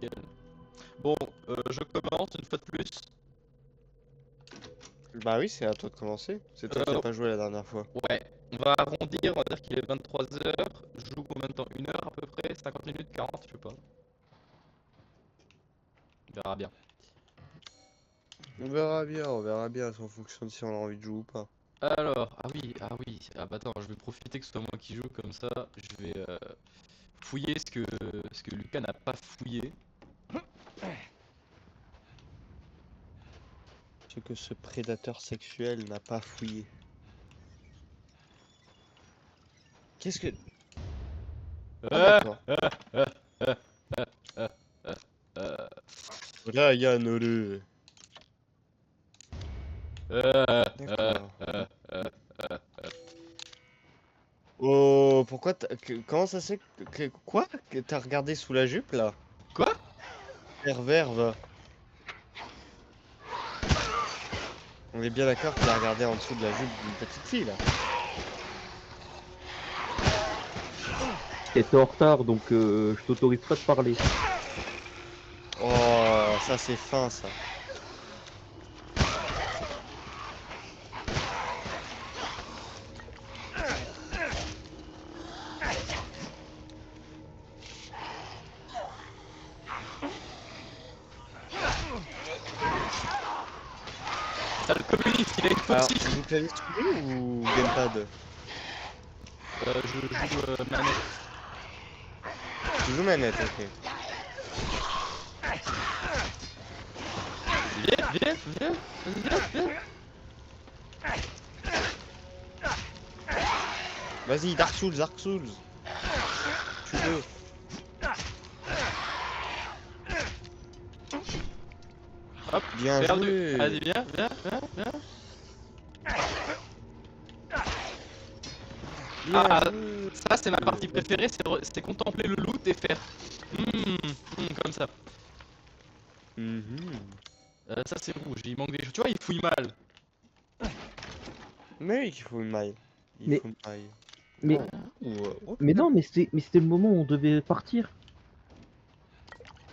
nickel. Bon, je commence une fois de plus. Bah oui, c'est à toi de commencer. C'est toi qui as pas joué la dernière fois. Ouais, on va arrondir, on va dire qu'il est 23h. Je joue combien de temps? 1 heure à peu près? 50 minutes? 40? Je sais pas. On verra bien. On verra bien en fonction de si on a envie de jouer ou pas. Alors, ah bah attends, je vais profiter que ce soit moi qui joue comme ça. Je vais fouiller ce que Lucas n'a pas fouillé. Ce que ce prédateur sexuel n'a pas fouillé. Qu'est-ce que... Ah d'accord. Ryan Olu. D'accord. Oh, pourquoi comment ça se fait quoi? Que t'as regardé sous la jupe là? Quoi? Pervers, va. On est bien d'accord qu'il a regardé en dessous de la jupe d'une petite fille là. T'es en retard, donc je t'autorise pas de parler. Oh, ça c'est fin ça. Ça le communiste, il a une Alors, faucille. tu joues clavier souris ou gamepad? Je joue manette. Tu joues manette, ok. Viens. Vas-y, Dark Souls. Tu veux. Hop, Bien perdu. joué. Vas-y, viens. Ah, ça c'est ma partie préférée, c'est contempler le loot et faire comme ça. Ça c'est rouge, il manque des choses. Tu vois, il fouille mal. Mais oui, qu'il faut une maille. Il Mais- faut une maille. Mais, mais non, mais c'était le moment où on devait partir.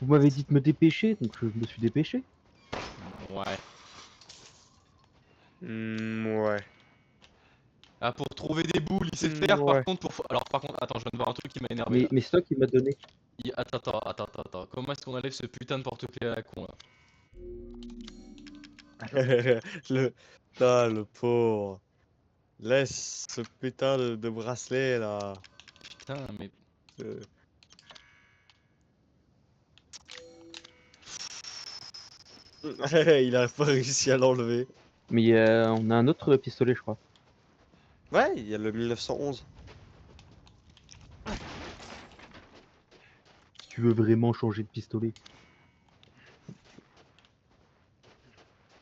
Vous m'avez dit de me dépêcher, donc je me suis dépêché. Ouais. Ouais. Ah, pour trouver des boules, il sait faire. Par Ouais. contre, attends, je viens de voir un truc qui m'a énervé. Là. Mais c'est toi qui m'as donné. Attends. Comment est-ce qu'on enlève ce putain de porte-clés à la con là? le pauvre. Laisse ce putain de bracelet là. Putain, mais. Euh, Il a pas réussi à l'enlever. Mais on a un autre pistolet, je crois. Ouais, il y a le 1911. Si tu veux vraiment changer de pistolet.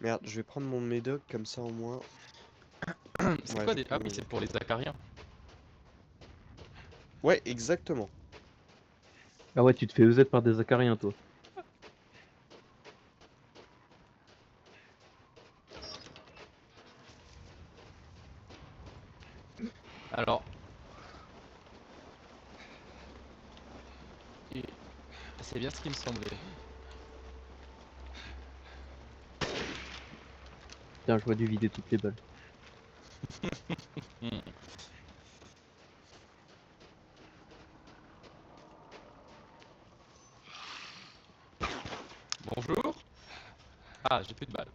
Merde, je vais prendre mon médoc comme ça au moins. C'est Ouais, quoi je des. prends Ah le oui, c'est médoc. pour les acariens. Ouais, exactement. Ah ouais, tu te fais EZ par des acariens, toi. Alors. C'est bien ce qui me semblait. Tiens, je vois dû vider toutes les balles. Bonjour. Ah, j'ai plus de balles.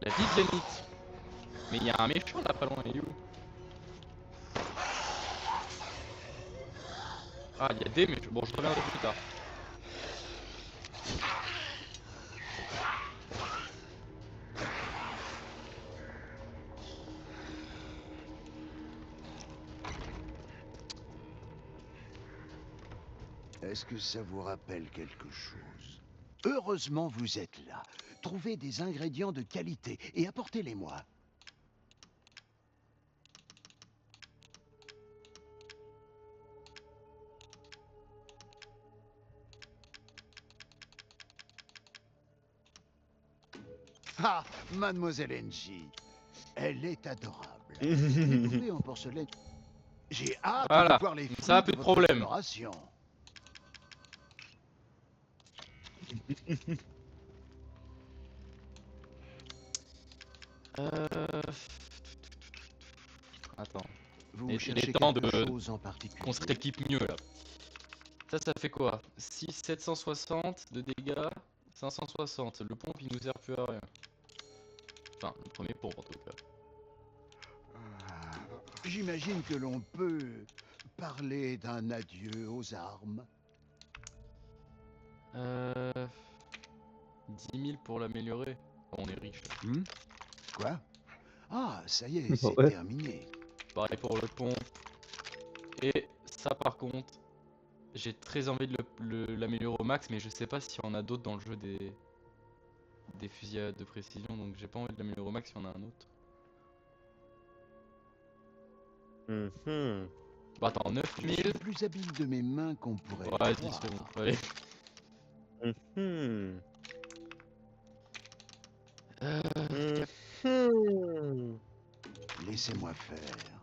La vie de Yannick. Mais il y a un méchant là pas loin, il est où? Ah, il y a des méchants. Bon, je reviendrai plus tard. Est-ce que ça vous rappelle quelque chose? Heureusement vous êtes là. Trouvez des ingrédients de qualité et apportez-les-moi. Ah, Mademoiselle NJ, elle est adorable. Découpée en porcelaine. J'ai hâte de Voilà, voir les fruits ça a de plus de votre problème. exploration. Euh... Attends, Vous il est cherchez temps quelque de chose en qu'on particulier? se rééquipe mieux là. Ça fait quoi? 6, 760 de dégâts, 560. Le pompe il nous sert plus à rien. Enfin, le premier pompe en tout cas. J'imagine que l'on peut parler d'un adieu aux armes. Euh... 10 000 pour l'améliorer. On est riche. Hmm? Quoi? Ah, ça y est, c'est Ouais. terminé. Pareil pour le pompe. Et ça par contre, j'ai très envie de l'améliorer au max, mais je sais pas si on a d'autres dans le jeu des fusils de précision, donc j'ai pas envie de l'améliorer au max si on a un autre. Mhm. Bah attends, Je suis 9000. plus habile de mes mains qu'on pourrait Ouais, le 10 croire. c'est bon. Allez. Mhm. Euh, Mhm. Laissez-moi faire.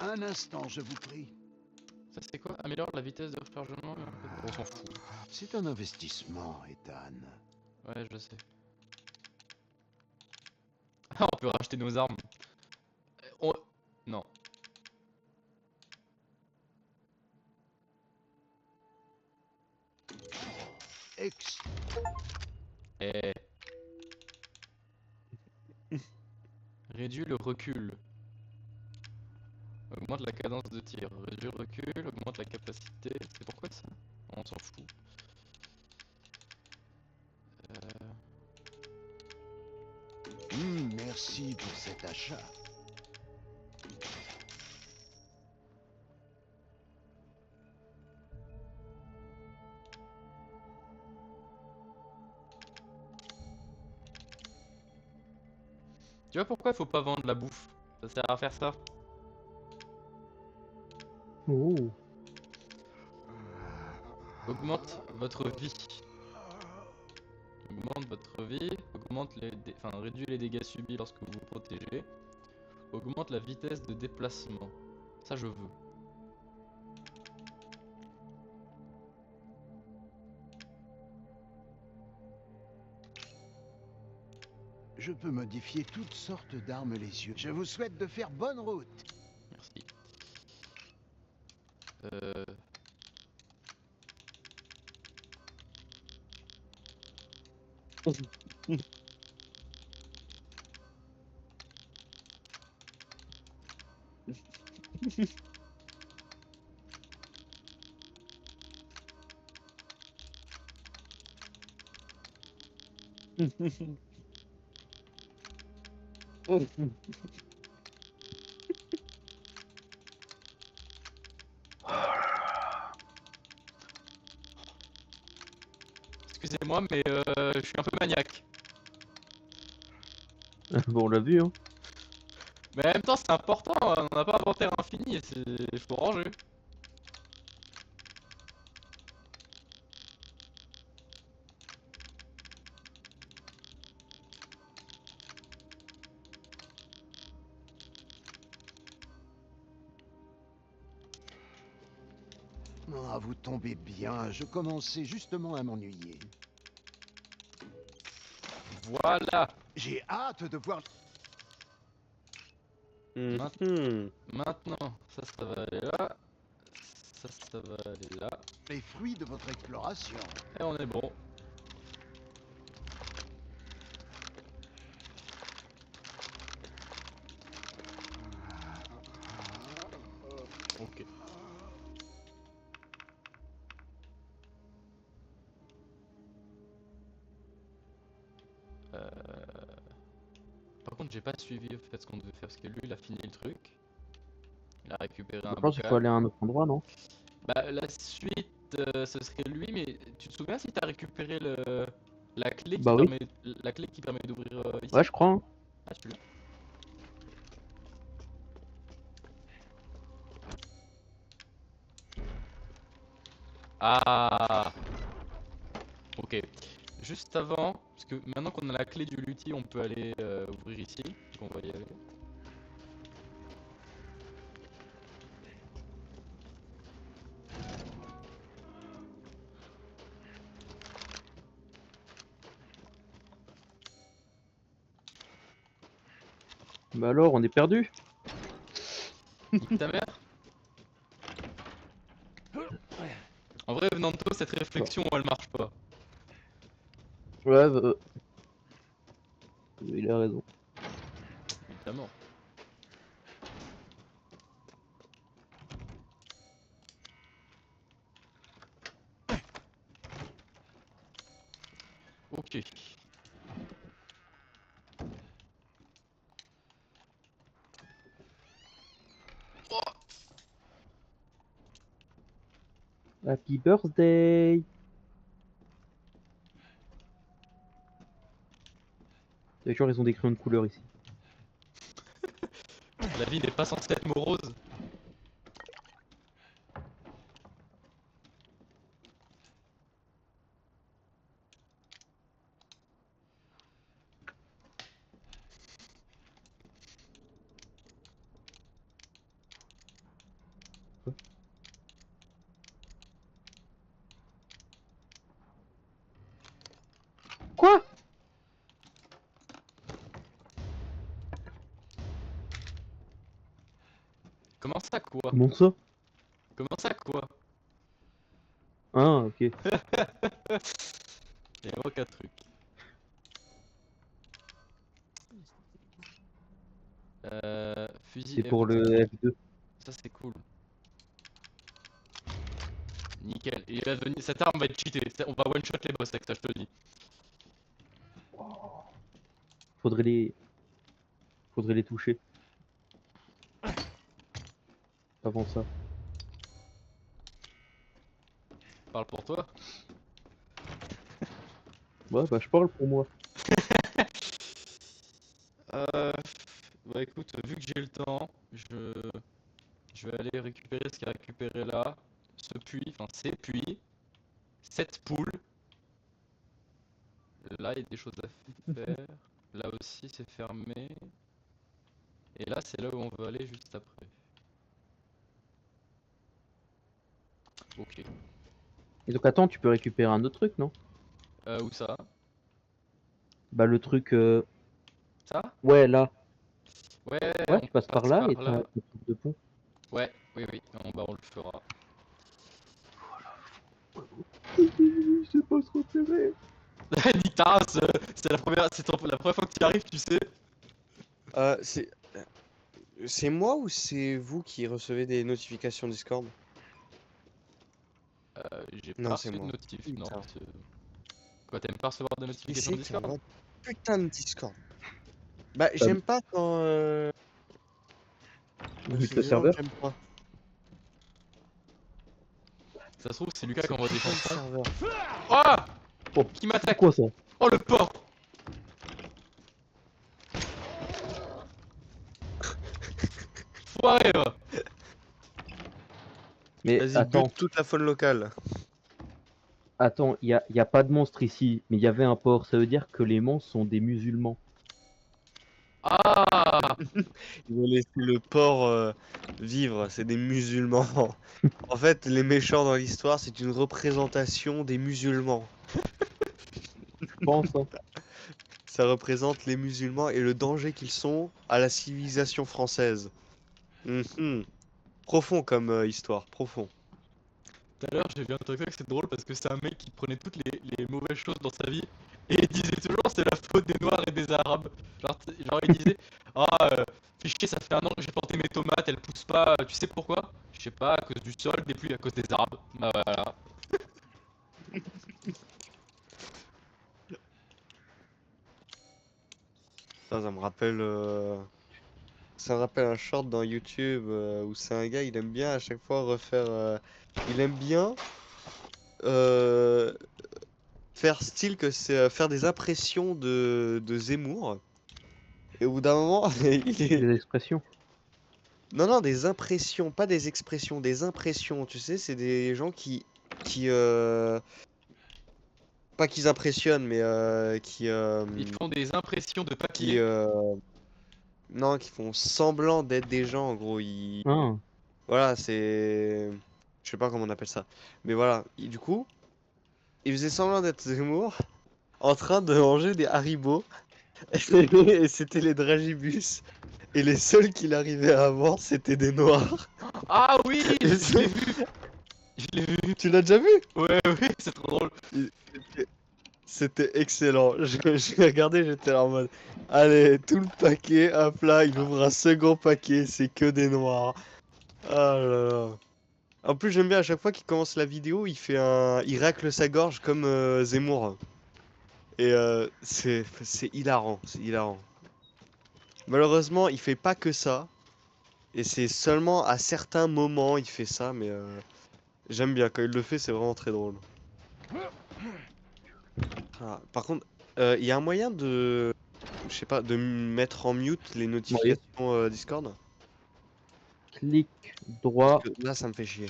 Un instant, je vous prie. Ça c'est quoi? Améliore la vitesse de rechargement? On s'en fout. C'est un investissement, Ethan. Ouais, je sais. Ah, on peut racheter nos armes. On... Non. Ex. Eh. Réduit le recul. Augmente la cadence de tir. Réduit le recul, augmente la capacité. C'est pourquoi ça? On s'en fout. Merci pour cet achat. Tu vois pourquoi il faut pas vendre la bouffe? Ça sert à faire ça. Oh. Augmente votre vie. Augmente votre vie. Augmente enfin, réduit les dégâts subis lorsque vous vous protégez. Augmente la vitesse de déplacement. Ça je veux. Je peux modifier toutes sortes d'armes les yeux. Je vous souhaite de faire bonne route. Merci. Euh... Excusez-moi, mais je suis un peu maniaque. Bon, on l'a vu, hein. Mais en même temps, c'est important, on n'a pas inventé l'infini, il faut ranger. Ah, vous tombez bien. Je commençais justement à m'ennuyer. Voilà. J'ai hâte de voir Mhm. Maintenant, ça va aller là. Ça va aller là. les fruits de votre exploration. Et on est bon. Ok. Par contre, j'ai pas suivi en fait ce qu'on devait faire parce que lui, il a fini le truc. Il a récupéré un Je pense qu'il faut bocal. aller à un autre endroit, non? Bah, la suite, ce serait lui, mais tu te souviens si t'as récupéré la clé qui Bah oui. permet, la clé qui permet d'ouvrir ici? Ouais, je crois. Hein. Ah, tu l'as. Ah, ok. Juste avant, parce que maintenant qu'on a la clé du luthier, on peut aller ouvrir ici. Donc on va y aller. Bah alors, on est perdu. Nique ta mère. En vrai, Venanto, cette réflexion, elle marche pas. Ouais, il a raison. Évidemment. Ok. Happy birthday. D'ailleurs, ils ont des crayons de couleur ici. La vie n'est pas censée être morose. Quoi? Comment ça, quoi? Comment ça? Comment ça, quoi? Ah, ok. Il manque un truc. Fusil C'est pour F2. le F2. Ça, c'est cool. Nickel. Et il va devenir... Cette arme va être cheatée. On va one-shot les boss avec ça, je te le dis. Faudrait les... Faudrait les toucher. Avant ça. Parle pour toi. Ouais, bah je parle pour moi. Bah écoute, vu que j'ai le temps, je vais aller récupérer ce qu'il y a récupéré là. Ce puits, enfin ces puits. Cette poule. Là, il y a des choses à faire. Là aussi, c'est fermé. Et là, c'est là où on veut aller juste après. Ok. Et donc attends, tu peux récupérer un autre truc, non? Où ça? Bah le truc... Ça? Ouais, là. Ouais, Ouais, on tu passes par passe là par et t'as là. un truc de pont. Ouais, oui, oui. Bah, on le fera. C'est pas se repérer. Nitas, c'est la première fois que tu y arrives, tu sais. Euh, c'est c'est moi ou c'est vous qui recevez des notifications Discord? J'ai Non, pas c'est reçu de moi. notif, non. Putain. Quoi, t'aimes pas recevoir de Qui notifications c'est de qui Discord? envoie putain de Discord? Bah, T'as j'aime pas quand. vu C'est le évident que serveur? j'aime pas. Ça se trouve, c'est Lucas qui C'est envoie des putain de chansons. serveur. Ah! Oh, Qui c'est m'attaque? quoi ça? Oh, le porc! Foiré, va! Mais Vas-y, attends, bute toute la faune locale. attends, y a pas de monstre ici, mais il y avait un porc. Ça veut dire que les monstres sont des musulmans. Ah! Ils ont laissé le porc vivre, c'est des musulmans. En fait, les méchants dans l'histoire, c'est une représentation des musulmans. Je pense, hein. Ça représente les musulmans et le danger qu'ils sont à la civilisation française. Mhm. Profond comme histoire, profond. Tout à l'heure, j'ai vu un truc, c'est drôle parce que c'est un mec qui prenait toutes les mauvaises choses dans sa vie et il disait toujours c'est la faute des Noirs et des Arabes. Genre il disait ah, fais chier, ça fait un an que j'ai planté mes tomates, elles poussent pas, tu sais pourquoi? Je sais pas, à cause du sol, des pluies, à cause des Arabes. Bah voilà. Ça me rappelle. ça me rappelle un short dans YouTube où c'est un gars, il aime bien à chaque fois refaire. Il aime bien euh, faire style que c'est faire des impressions de Zemmour. Et au bout d'un moment, il est. Des expressions. Non, non, des impressions, pas des expressions, des impressions. Tu sais, c'est des gens qui pas qu'ils impressionnent, mais Ils font des impressions de qui papier. non, qui font semblant d'être des gens. En gros, Ah, voilà, c'est, je sais pas comment on appelle ça, mais voilà. Du coup, il faisait semblant d'être Zemmour en train de manger des Haribo et c'était les Dragibus. Et les seuls qu'il arrivait à avoir, c'était des noirs. Ah oui, Et je l'ai vu. Je l'ai vu. Tu l'as déjà vu? Ouais, ouais, c'est trop drôle. C'était c'était excellent. J'ai regardé, j'étais là en mode, allez, tout le paquet, hop là, il ouvre un second paquet, c'est que des noirs. Ah là là. En plus, j'aime bien à chaque fois qu'il commence la vidéo, il racle sa gorge comme Zemmour. Et c'est hilarant, c'est hilarant. Malheureusement, il fait pas que ça. Et c'est seulement à certains moments il fait ça, mais j'aime bien. Quand il le fait, c'est vraiment très drôle. Ah, par contre, il y a un moyen de, je sais pas, de mettre en mute les notifications Discord? clic Parce droit, que là, ça me fait chier.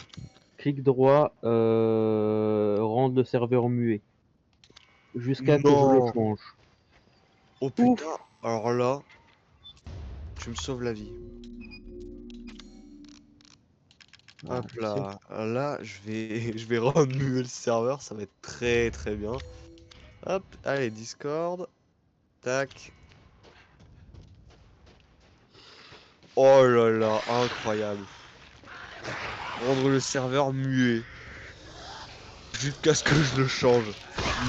rendre le serveur muet. Jusqu'à que je le Non! change. Oh putain! Alors là, tu me sauves la vie. Ah, Hop je sais. là, là, je vais rendre muet le serveur, ça va être très très bien. Hop, allez, Discord. Tac. Oh là là, incroyable. Rendre le serveur muet. Jusqu'à ce que je le change.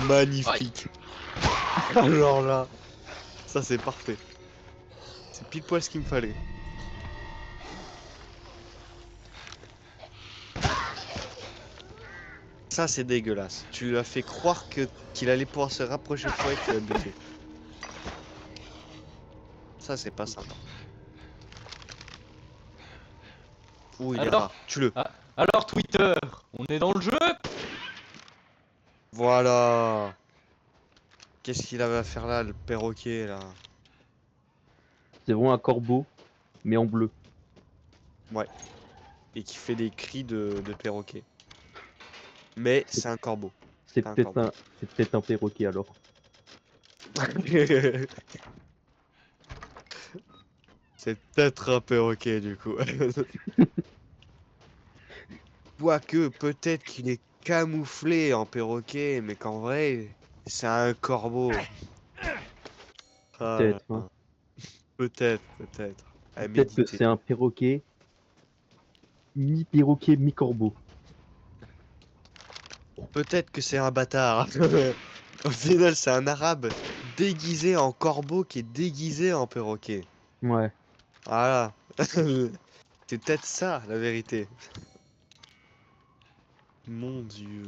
Magnifique. Alors là, ça c'est parfait. C'est pile poil ce qu'il me fallait. Ça c'est dégueulasse. Tu lui as fait croire que qu'il allait pouvoir se rapprocher de toi et que tu l'as buté. Ça c'est pas sympa. Ouh, il est Alors, rare. Tue-le. alors Twitter, on est dans le jeu. Voilà. Qu'est-ce qu'il avait à faire là, le perroquet là? C'est vraiment un corbeau, mais en bleu. Ouais. Et qui fait des cris de perroquet. Mais C'est c'est un corbeau. c'est Un peut-être corbeau. c'est peut-être un perroquet alors. C'est peut-être un perroquet du coup. Quoique, peut-être qu'il est camouflé en perroquet, mais qu'en vrai, c'est un corbeau. Ah là Peut-être, hein. là. Peut-être, peut-être. À Peut-être que méditer. c'est un perroquet, mi-perroquet, mi-corbeau. Peut-être que c'est un bâtard. Au final, c'est un arabe déguisé en corbeau qui est déguisé en perroquet. Ouais. Voilà. C'est peut-être ça, la vérité. Mon Dieu.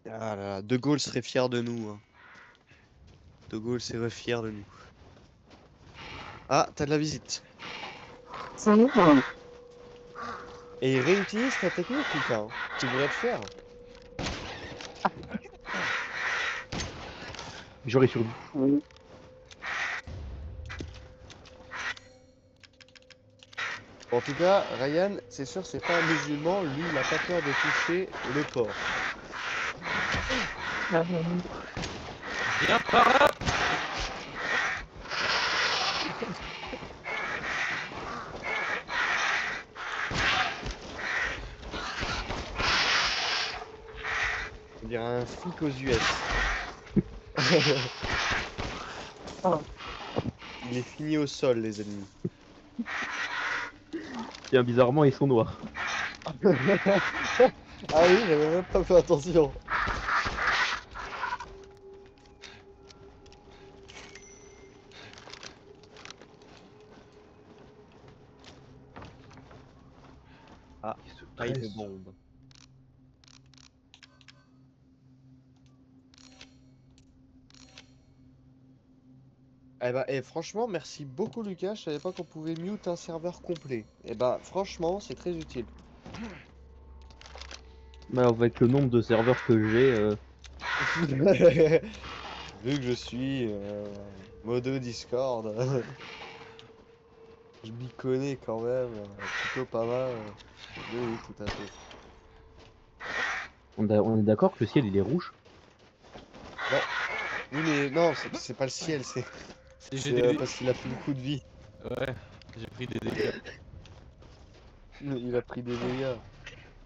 Ah là là, De Gaulle serait fier de nous, hein. De Gaulle serait fier de nous. Ah, t'as de la visite. Et il réutilise ta technique, Lucas, hein. Tu devrais le faire. J'aurais survécu. En tout cas, Ryan, c'est sûr, c'est pas un musulman. Lui, il a pas peur de toucher le porc. Viens par là. On dirait un flic aux US. Il est fini au sol, les ennemis. Tiens, bizarrement, ils sont noirs. Ah oui, j'avais même pas fait attention. Ah, Ils se taille de dressent. bombe. Eh bah, et franchement, merci beaucoup Lucas, je savais pas qu'on pouvait mute un serveur complet. Eh bah, franchement, c'est très utile. Bah, avec le nombre de serveurs que j'ai, Vu que je suis modo Discord, je m'y connais quand même, plutôt pas mal. Oui, oui, tout à fait. on est d'accord que le ciel il est rouge. Oui, mais non, c'est pas le ciel, J'ai c'est des... parce qu'il a plus beaucoup de vie. Ouais, j'ai pris des dégâts. Il a pris des dégâts.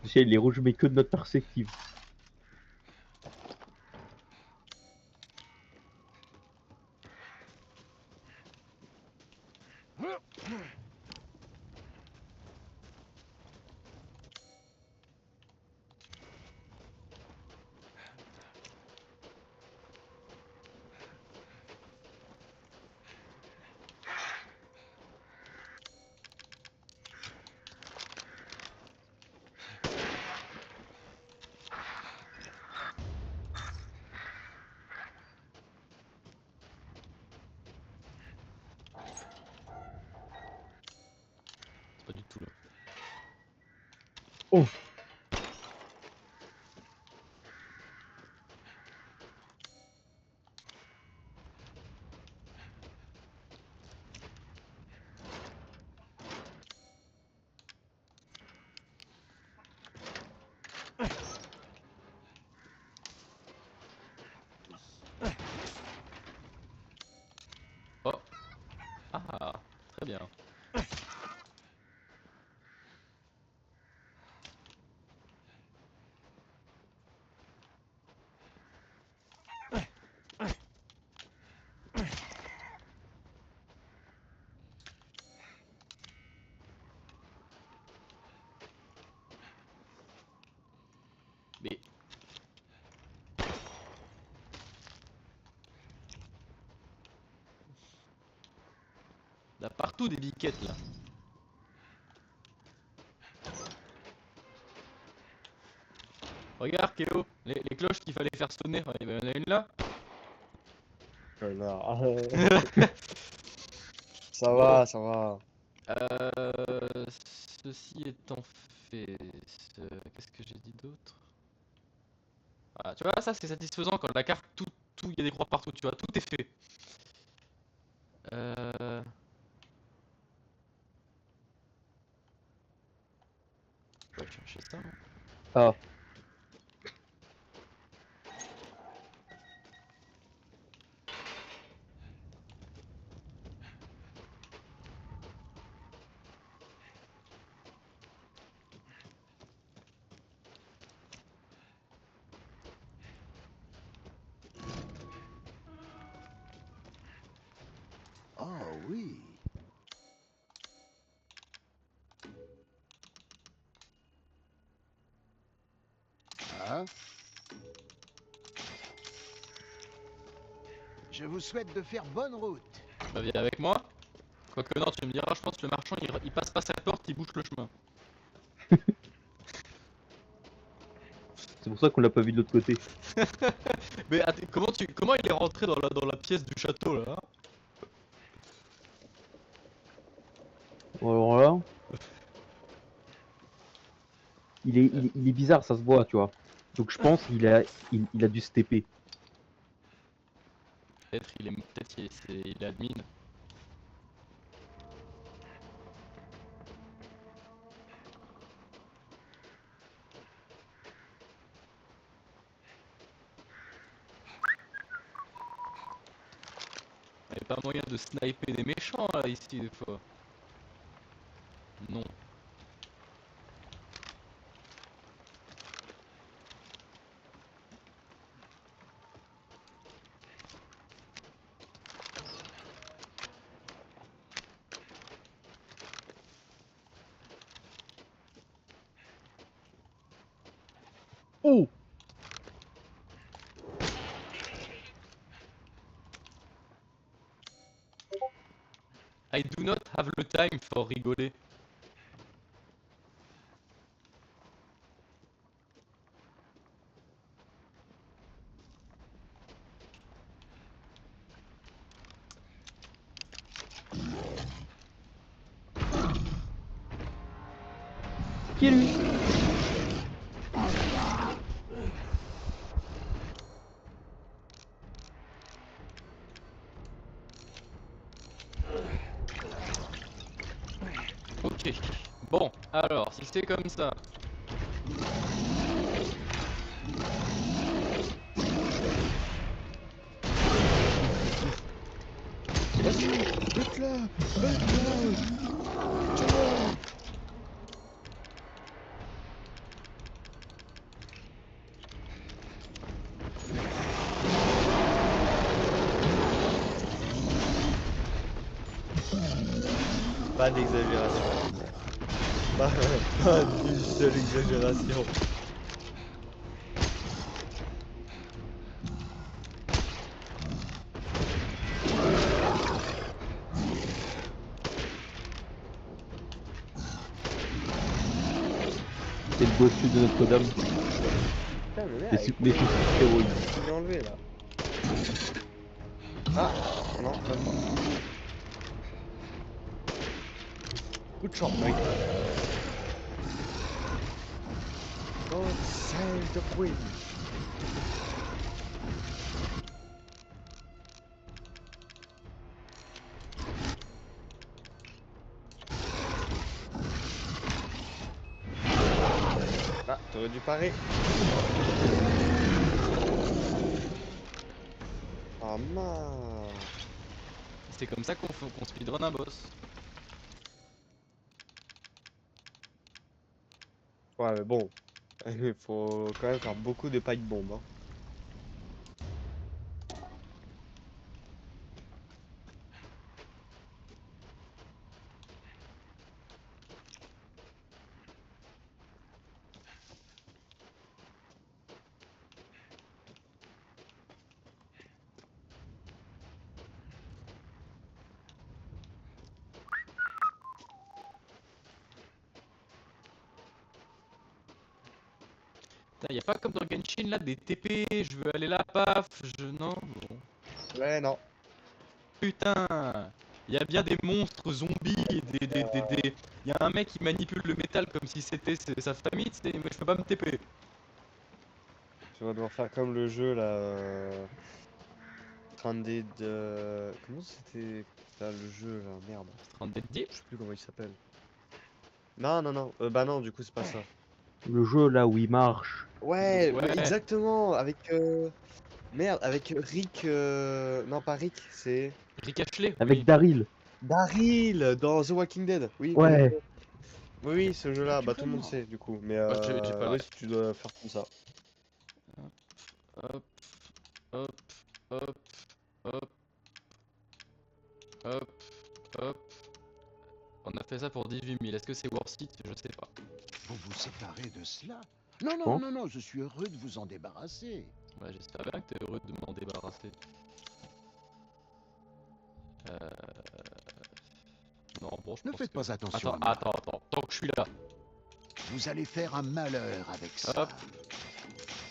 Le ciel il est rouge, mais que de notre perspective. C'est pas du tout là. Oh. Oh. Ah, très bien. Mais... Il y a partout des biquettes là. Regarde Kéo, les cloches qu'il fallait faire sonner, il y en a une là. Connard. Ça Bon, va, ça va. ceci étant fait, qu'est-ce que j'ai dit d'autre? Ah, tu vois, ça c'est satisfaisant quand la carte, il y a des croix partout, tu vois, tout est fait. Euh... Je vais chercher ça. Hein. Ah, Oh oui. Hein? Je vous souhaite de faire bonne route. Bah viens avec moi. Quoique non, tu me diras, je pense que le marchand il passe pas sa porte, il bouge le chemin. c'est pour ça qu'on l'a pas vu de l'autre côté. Mais attends, comment il est rentré dans la pièce du château là? Hein. Alors là, il est bizarre, ça se voit, tu vois. Donc je pense qu'il a dû se TP. Peut-être il est admin. Il n'y a pas moyen de sniper des méchants là ici des fois. Non. Oh! I do not have le time for rigoler. qui lui? Ok. Bon, alors, si c'est comme ça. Vas-y, bute-la, bute-la. Tue-la. Pas d'exagération. Pas d'une seule exagération. C'est le bossu de Notre-Dame. Putain, mais Les mec, les super-héroïnes. je l'ai enlevé là. Ah, non, même pas. Coup de chance, mec. God save the queen. Ah, t'aurais dû parer. Ah mince. C'est comme ça qu'on speedrun un boss. Ouais, mais bon, il faut quand même faire beaucoup de pipe bombes. Hein. Putain, y a pas comme dans Genshin là des TP, je veux aller là, paf, non, bon. Ouais, non. Putain, y a bien des monstres zombies, y a un mec qui manipule le métal comme si c'était sa famille, tu sais, mais je peux pas me TP. Tu vas devoir faire comme le jeu là. Stranded. Comment c'était là, le jeu là? Merde. Stranded Deep. Je sais plus comment il s'appelle. Non, non, non. Bah non, du coup, c'est pas ça. Le jeu là où il marche. Ouais, mais Ouais, exactement. Avec. Merde, avec Rick. Non, pas Rick, c'est. Rick Ashley, Avec oui. Daryl. Daryl dans The Walking Dead. Oui, Ouais. oui, oui, ce jeu-là, Tu bah tout le monde vraiment sait du coup. Mais Moi j'ai pas la oui, ref. si tu dois faire comme ça. Hop, hop, hop, hop, hop, hop. On a fait ça pour 18 000, est-ce que c'est worth it? Je sais pas. Vous vous séparez de cela? Non, non, Bon. non, non, je suis heureux de vous en débarrasser. Ouais, j'espère bien que t'es heureux de m'en débarrasser. Non, bon, je Ne pense faites que... pas attention Attends, à moi. attends, tant que je suis là. Vous allez faire un malheur avec ça. Hop.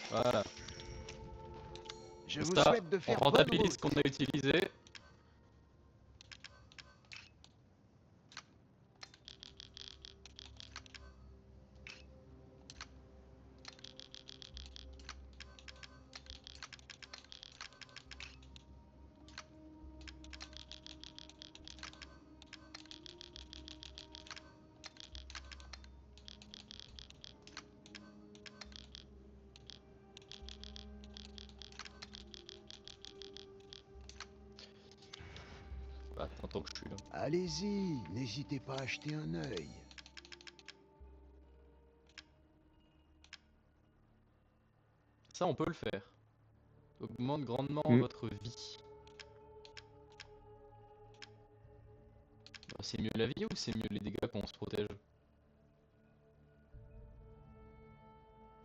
Voilà. Je Comme vous ça, souhaite de on faire bonne rentabilise ce route. qu'on a utilisé. Attends, tant que je suis là. Allez-y, n'hésitez pas à acheter un œil. Ça, on peut le faire. Augmente grandement Mm. votre vie. C'est mieux la vie ou c'est mieux les dégâts quand on se protège?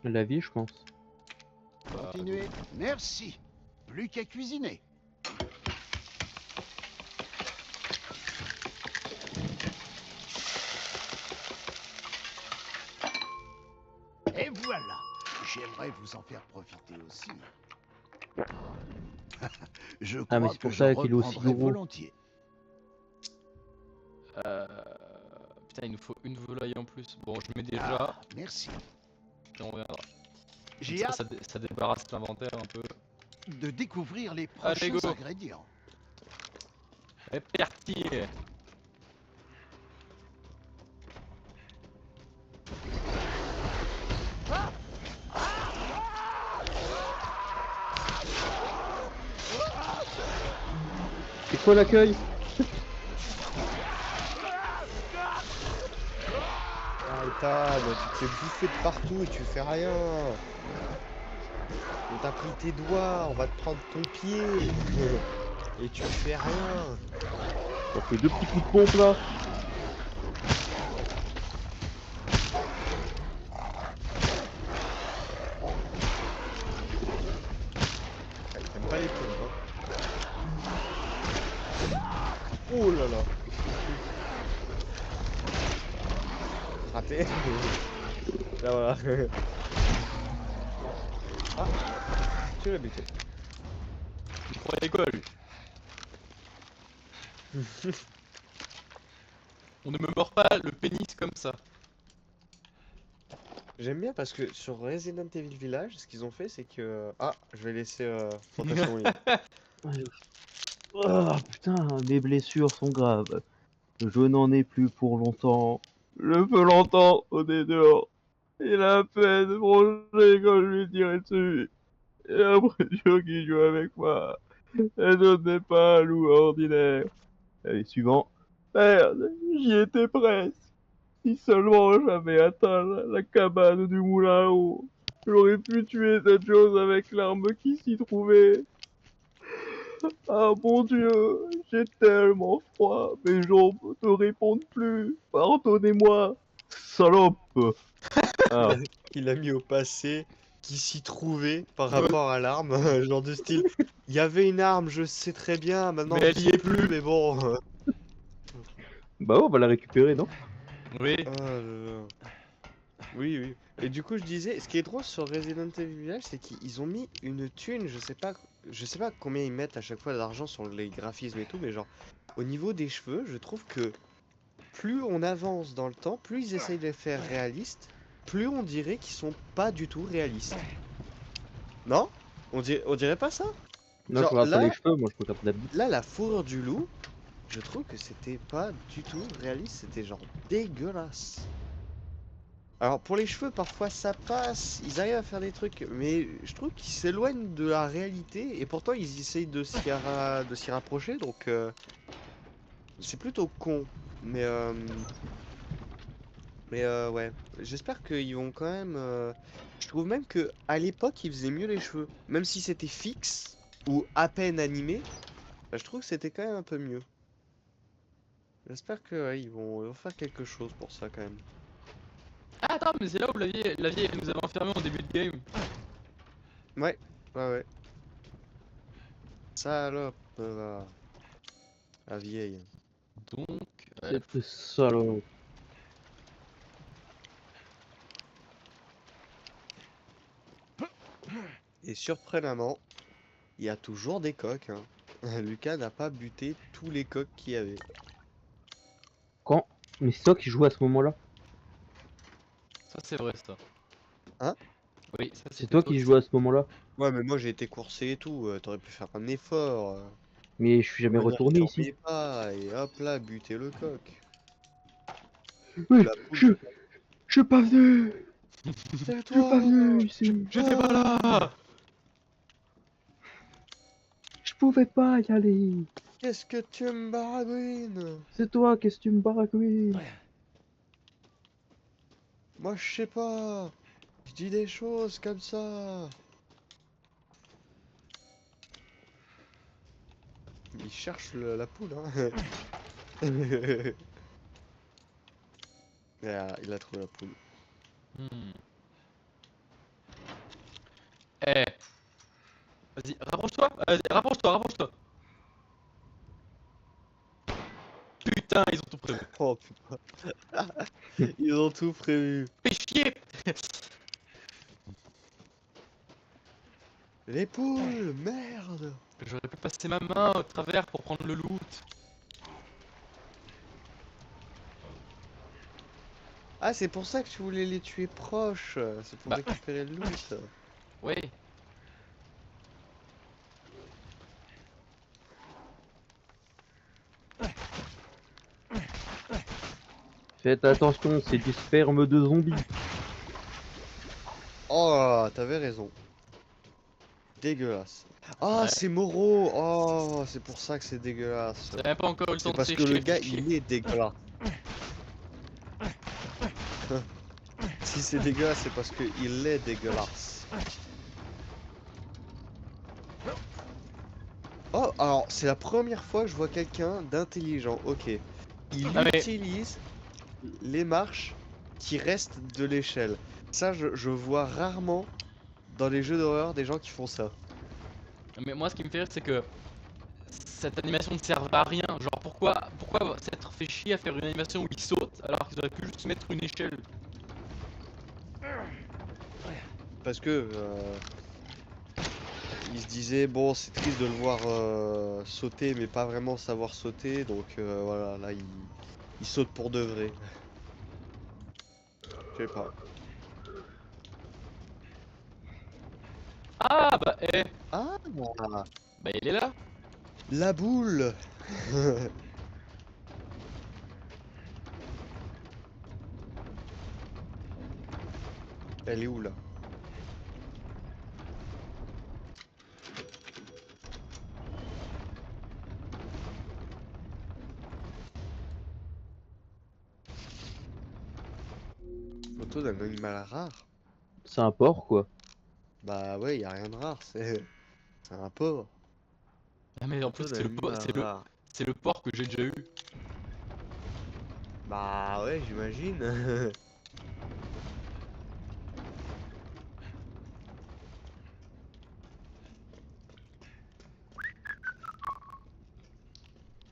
La vie, je pense. Bah, Continuez. Merci. Plus qu'à cuisiner. Et voilà. J'aimerais vous en faire profiter aussi. Je Ah, mais crois c'est que pour j'en ça qu'il est aussi reprendrai gros. volontiers. Euh... Putain, il nous faut une volaille en plus. Bon, je mets déjà, Ah, merci. et on verra. J'ai Ça, hâte ça débarrasse l'inventaire un peu. de découvrir les Allez, prochains go. ingrédients. C'est parti. C'est quoi l'accueil? Ah, Ethan, tu te fais bouffer de partout et tu fais rien. On t'a pris tes doigts, on va te prendre ton pied. Et tu fais rien. On fait 2 petits coups de pompe là. Ah, il t'aime pas les pompes, hein. Oh là là. Raté. Là voilà. Ah, tu l'as buté. Il croyait quoi lui? On ne me mord pas le pénis comme ça. J'aime bien parce que sur Resident Evil Village, ce qu'ils ont fait, c'est que... Ah, je vais laisser Fantasme Wing. Oh putain, mes blessures sont graves. Je n'en ai plus pour longtemps. Je peux l'entendre au dehors. Il a à peine bronché quand je lui tirais dessus. J'ai l'impression qu'il joue avec moi. Et je n'est pas un loup ordinaire. Allez, suivant. Merde, j'y étais presque. Si seulement j'avais atteint la cabane du moulin à eau, j'aurais pu tuer cette chose avec l'arme qui s'y trouvait. Ah mon Dieu, j'ai tellement froid, mes jambes ne répondent plus. Pardonnez-moi, salope. Ah, Il a mis au passé qui s'y trouvait par rapport à l'arme, genre de style. Il y avait une arme, je sais très bien, maintenant Mais je elle y sais est plus. mais bon. bah on va la récupérer, non? Oui. Ah là là. Oui, oui. Et du coup, je disais, ce qui est drôle sur Resident Evil Village, c'est qu'ils ont mis une thune, je sais pas combien ils mettent à chaque fois d'argent sur les graphismes et tout, mais genre, au niveau des cheveux, je trouve que plus on avance dans le temps, plus ils essayent de les faire réalistes, plus on dirait qu'ils sont pas du tout réalistes. Non? On dirait pas ça? Non, Genre, je regarde pas là- les cheveux, moi je regarde la bite. Là, la fourrure du loup, je trouve que c'était pas du tout réaliste, c'était genre dégueulasse. Alors pour les cheveux, parfois ça passe, ils arrivent à faire des trucs, mais je trouve qu'ils s'éloignent de la réalité et pourtant ils essayent de s'y rapprocher, donc c'est plutôt con. Mais ouais, j'espère qu'ils vont quand même. Je trouve même que à l'époque ils faisaient mieux les cheveux, même si c'était fixe ou à peine animé, bah, je trouve que c'était quand même un peu mieux. J'espère que ouais, ils vont faire quelque chose pour ça quand même. Ah, attends, mais c'est là où la vieille elle nous avait enfermés en début de game. Ouais, ouais. Salope, la vieille. Donc, Cette salope. Et surprenamment, il y a toujours des coques, hein. Lucas n'a pas buté tous les coques qu'il y avait. Quand? Mais c'est toi qui jouais à ce moment-là? ça c'est vrai ça. Hein? Oui, ça C'est toi qui jouais à ce moment-là? Ouais, mais moi j'ai été coursé et tout, t'aurais pu faire un effort. Mais je suis jamais Venir retourné camper ici. pas, et hop là, buter le coq. Oui, La poule. je suis pas venu. Je suis pas Tais-toi! venu ici. J'étais pas là. Je pouvais pas y aller. Qu'est-ce que tu me baragouines? C'est toi, qu'est-ce que tu me baragouines? Moi je sais pas. Je dis des choses comme ça. Il cherche la poule, hein. Ah, il a trouvé la poule. Eh, vas-y, rapproche-toi. Vas-y, rapproche-toi. Putain, ils ont tout prévu. Oh putain. Ils ont tout prévu. Fais chier. Les poules, merde. J'aurais pu passer ma main au travers pour prendre le loot. Ah, c'est pour ça que tu voulais les tuer proches. C'est pour Bah. récupérer le loot. Ouais. Faites attention, c'est du sperme de zombie. Oh, t'avais raison. Dégueulasse. Ah, Ouais. c'est Moreau. Oh, c'est pour ça que c'est dégueulasse. T'as même pas encore eu le temps C'est de parce que sécher. le gars, il est dégueulasse. Si c'est dégueulasse, c'est parce que il est dégueulasse. Oh, alors, c'est la première fois que je vois quelqu'un d'intelligent. Ok. Il Ah, mais- utilise les marches qui restent de l'échelle. Ça, je vois rarement dans les jeux d'horreur des gens qui font ça. Mais moi, ce qui me fait rire, c'est que cette animation ne sert à rien. Genre, pourquoi s'être fait chier à faire une animation où il saute alors qu'ils auraient pu juste mettre une échelle? Parce que il se disait bon, c'est triste de le voir sauter mais pas vraiment savoir sauter, donc voilà, là il saute pour de vrai. Je sais pas. Ah bah, Ah, bah il est là. la boule. Elle est où là? Photo d'un animal rare? C'est un porc, quoi. Bah ouais, y a rien de rare, c'est un porc. Ah mais en plus, Photo c'est d'animal rare. c'est le porc que j'ai déjà eu. Bah ouais, j'imagine.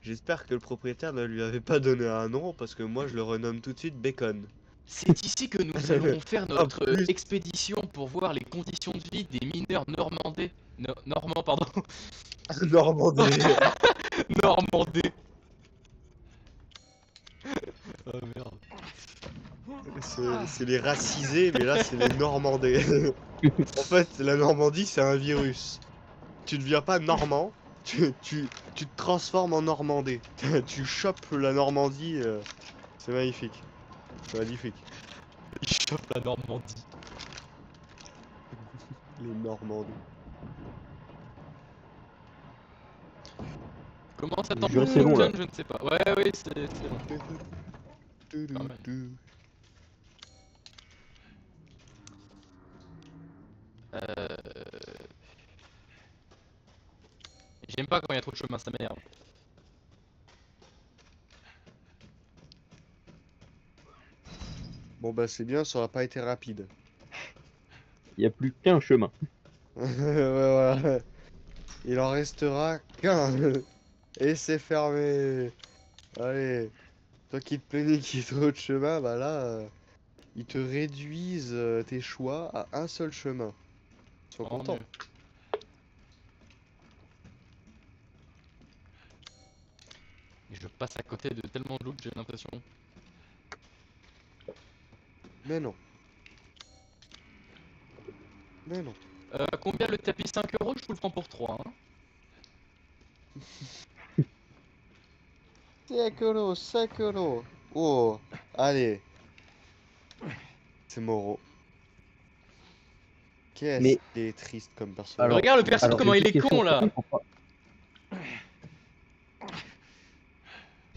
J'espère que le propriétaire ne lui avait pas donné un nom parce que moi je le renomme tout de suite Bacon. C'est ici que nous allons faire notre plus. expédition pour voir les conditions de vie des mineurs normandais. Normands, pardon. Normandie. Normandais. Oh merde. C'est les racisés, mais là c'est les Normandais. En fait, la Normandie c'est un virus. Tu deviens pas normand, tu te transformes en Normandais. Tu chopes la Normandie, c'est magnifique. C'est magnifique. Il chope la Normandie. Les Normands. Comment ça t'en Jure, c'est long, là. je ne sais pas. Ouais, oui, c'est long. Pas mal. Euh... J'aime pas quand il y a trop de chemin, ça m'énerve. Bon bah c'est bien, ça aura pas été rapide. Il y a plus qu'un chemin. Ouais, voilà. Il en restera qu'un. Et c'est fermé. Allez. Toi qui te plaignais qu'il y ait trop de chemin, bah là, ils te réduisent tes choix à un seul chemin. Sois Tant content. mieux. Et je passe à côté de tellement de loot, j'ai l'impression. Mais non. Mais non. Combien le tapis? 5 euros, je vous le prends pour 3. Hein. 5 euros, 5 euros. Oh, allez. C'est Moreau. Qu'est-ce Mais- qu'il est triste comme personnage. Alors- Regarde le perso, Alors, comment une il est petite con là. question, pourquoi-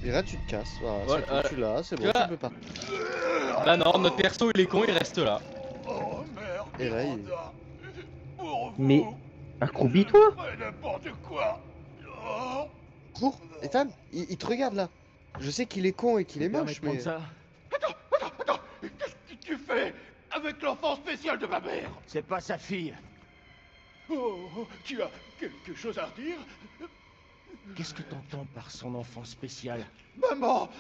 Et là, tu te casses. Voilà, Voilà, c'est tout, tu l'as, c'est tu bon, vois. tu peux pas. Bah non, notre perso il est con, il reste là. Oh merde, Et là, il- Miranda. Pour vous, Mais- Accroupis-toi. fais n'importe quoi. Oh. Cours, Ethan, il te regarde là. Je sais qu'il est con et qu'il est moche, mais. Attends, qu'est-ce que tu fais avec l'enfant spécial de ma mère? C'est pas sa fille. Oh, tu as quelque chose à dire? Qu'est-ce que t'entends par son enfant spécial? Maman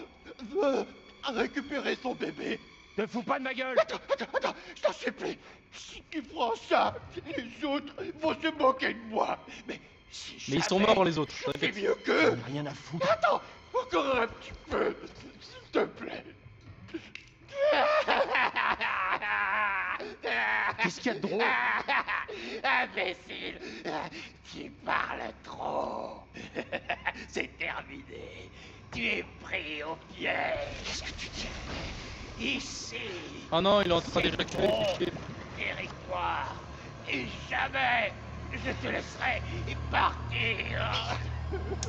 veut récupérer son bébé. Te fous pas de ma gueule! Attends, je t'en supplie. Si tu prends ça, les autres vont se moquer de moi. Mais si Mais ils sont jamais morts les autres, je fais t'inquiète. mieux qu'eux. J'en ai rien à foutre. Attends, encore un petit peu, s'il te plaît. Qu'est-ce qu'il y a de drôle? Imbécile! Tu parles trop! C'est terminé! Tu es pris au piège! Qu'est-ce que tu dis? Ici! Oh non, il est en train d'éjaculer le Bon. fichier. Territoire! Et jamais je te laisserai partir!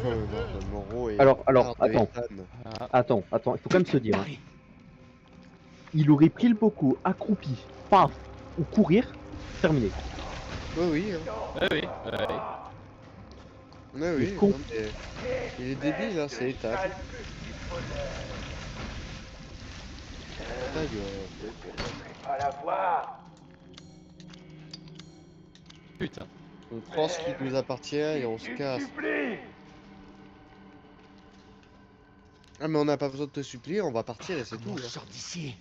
Non, Moreau et Alors, Garde attends. Ethan. Ah, Attends, il faut quand même se dire. Hein. Barry, Il aurait pris le poco, accroupi, paf, ou courir, terminé. Oui, oui. Hein. ouais, oui, ouais, oui. Ouais, oui. con. Non, mais il est débile, hein, c'est Ethan. Ta gueule. Pas la voir! Putain. On prend ce qui nous appartient et on se casse. Supplie! Ah, mais on n'a pas besoin de te supplier, on va partir et c'est tout. comment je Hein. sors d'ici?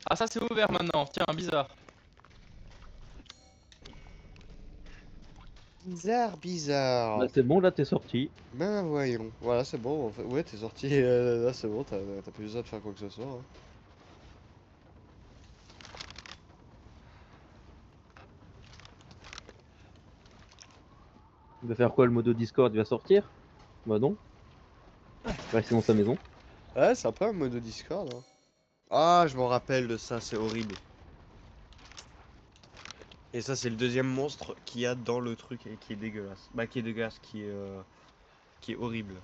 Ah, ça c'est ouvert maintenant. Tiens, bizarre. Bizarre, bizarre. Bah, c'est bon, là t'es sorti. Ben voyons. Voilà, c'est bon. En fait. Ouais, t'es sorti. Là, c'est bon, t'as plus besoin de faire quoi que ce soit. Hein. Il va faire quoi, le modo Discord? Il va sortir? Bah non. Il va rester dans sa maison. Ouais, c'est un peu un mode Discord. Hein. Ah, je m'en rappelle de ça, c'est horrible. Et ça, c'est le deuxième monstre qu'il y a dans le truc et qui est dégueulasse. Bah, qui est dégueulasse, qui est horrible.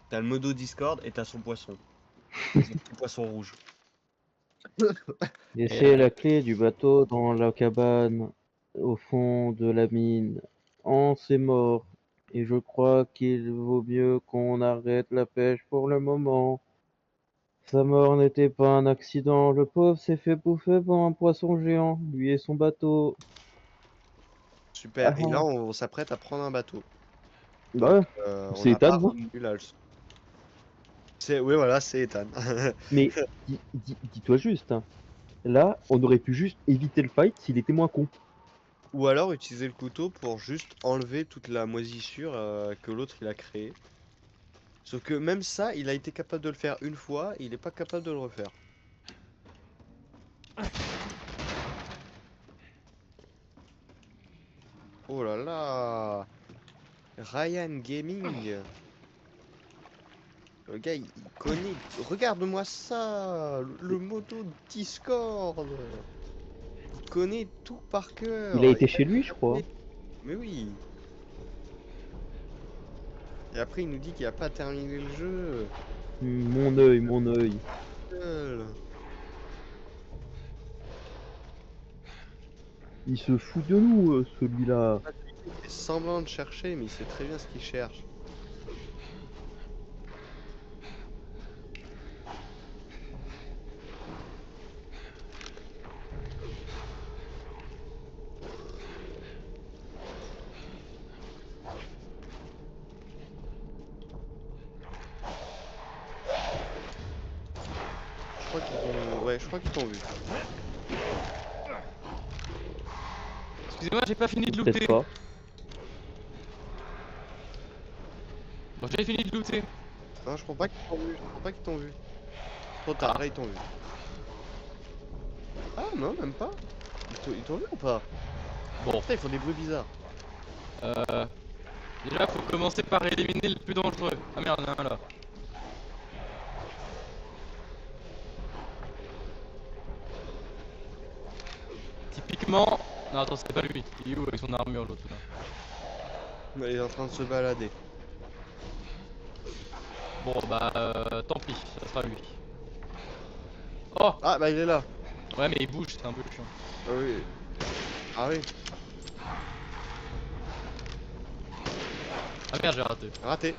T'as le modo Discord et t'as son poisson. Son petit poisson rouge. Laissez la clé du bateau dans la cabane, au fond de la mine. Oh, c'est mort. Et je crois qu'il vaut mieux qu'on arrête la pêche pour le moment. Sa mort n'était pas un accident. Le pauvre s'est fait bouffer par un poisson géant, lui et son bateau. Super. Ah, Et là, on s'apprête à prendre un bateau. bah ouais. On C'est n'a pas Ethan, non retenu la leçon. Oui, voilà, c'est Ethan. Mais dis-toi juste, hein. Là, on aurait pu juste éviter le fight s'il était moins con. Ou alors utiliser le couteau pour juste enlever toute la moisissure que l'autre il a créée. Sauf que même ça, il a été capable de le faire une fois, il est pas capable de le refaire. Oh là là, Ryan Gaming. Le gars, il connaît. Regarde-moi ça, le modo Discord. Il connaît tout par cœur. Il a été chez lui, je crois. Mais oui. Et après, il nous dit qu'il a pas terminé le jeu. Mon œil, mon œil. Gueule. Il se fout de nous, celui-là. Il fait semblant de chercher, mais il sait très bien ce qu'il cherche. Je crois qu'ils t'ont... Ouais, je crois qu'ils t'ont vu. Excusez-moi, j'ai pas fini de looter. Peut-être pas. Bon, j'ai fini de looter. Non, je crois pas qu'ils t'ont vu. Je crois pas qu'ils t'ont vu. Trop tard, là ils t'ont vu. Ah non, même pas. Ils t'ont vu ou pas? Bon, Putain, ils font des bruits bizarres. déjà faut commencer par éliminer le plus dangereux. Ah merde, il y en a un là. Typiquement... Non, attends, c'est pas lui. Il est où avec son armure l'autre là? Il est en train de se balader. Bon bah tant pis, ça sera lui. Oh! Ah bah il est là. Ouais mais il bouge, c'est un peu chiant. Ah oui. Ah oui. Ah merde, j'ai raté. Raté.